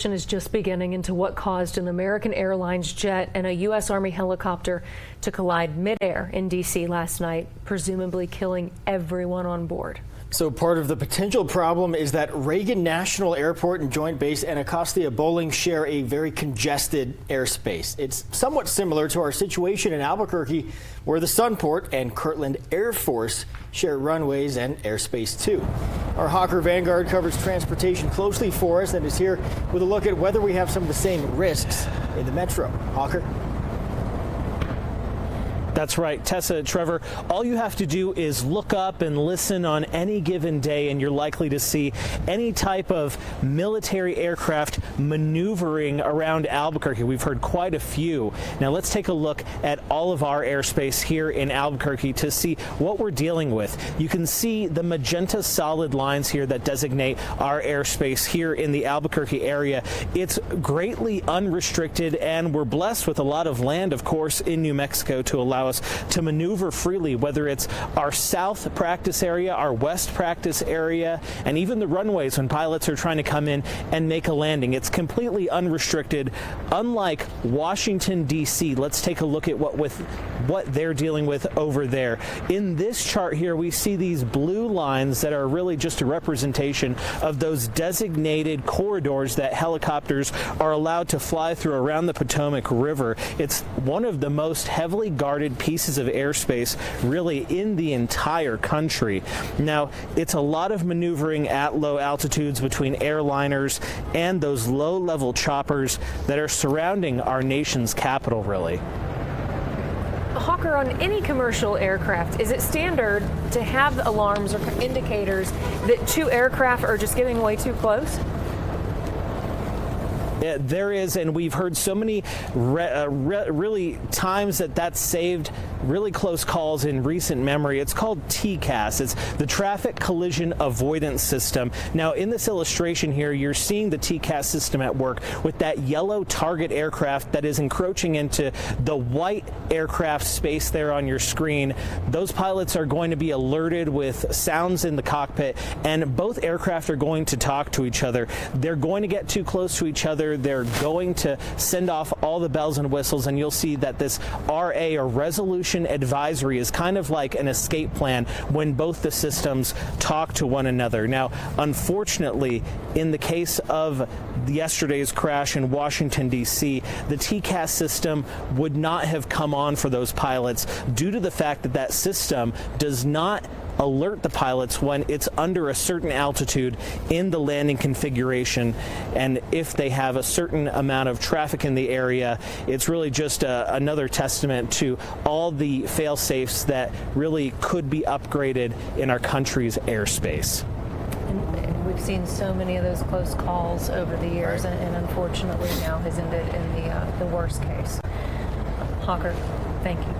Is just beginning into what caused an American Airlines jet and a U.S. Army helicopter to collide midair in D.C. last night, presumably killing everyone on board. So part of the potential problem is that Reagan National Airport and Joint Base Anacostia Bowling share a very congested airspace. It's somewhat similar to our situation in Albuquerque, where the Sunport and Kirtland Air Force share runways and airspace too. Our Hawker Vanguard covers transportation closely for us and is here with a look at whether we have some of the same risks in the metro. Hawker? That's right, Tessa, Trevor, all you have to do is look up and listen on any given day and you're likely to see any type of military aircraft maneuvering around Albuquerque. We've heard quite a few. Now let's take a look at all of our airspace here in Albuquerque to see what we're dealing with. You can see the magenta solid lines here that designate our airspace here in the Albuquerque area. It's greatly unrestricted and we're blessed with a lot of land, of course, in New Mexico to allow us to maneuver freely, whether it's our south practice area, our west practice area, and even the runways when pilots are trying to come in and make a landing. It's completely unrestricted, unlike Washington, D.C. Let's take a look at what they're dealing with over there. In this chart here, we see these blue lines that are really just a representation of those designated corridors that helicopters are allowed to fly through around the Potomac River. It's one of the most heavily guarded pieces of airspace really in the entire country. Now, it's a lot of maneuvering at low altitudes between airliners and those low-level choppers that are surrounding our nation's capital, really. Hawker, on any commercial aircraft, is it standard to have alarms or indicators that two aircraft are just getting way too close? There is, and we've heard so many really times that's saved really close calls in recent memory. It's called TCAS. It's the Traffic Collision Avoidance System. Now, in this illustration here, you're seeing the TCAS system at work with that yellow target aircraft that is encroaching into the white aircraft space there on your screen. Those pilots are going to be alerted with sounds in the cockpit, and both aircraft are going to talk to each other. They're going to get too close to each other. They're going to send off all the bells and whistles, and you'll see that this RA, or resolution advisory, is kind of like an escape plan when both the systems talk to one another. Now, unfortunately, in the case of yesterday's crash in Washington, D.C., the TCAS system would not have come on for those pilots due to the fact that that system does not alert the pilots when it's under a certain altitude in the landing configuration, and if they have a certain amount of traffic in the area. It's really just another testament to all the fail-safes that really could be upgraded in our country's airspace. And we've seen so many of those close calls over the years, and unfortunately now has ended in the worst case. Hawker, thank you.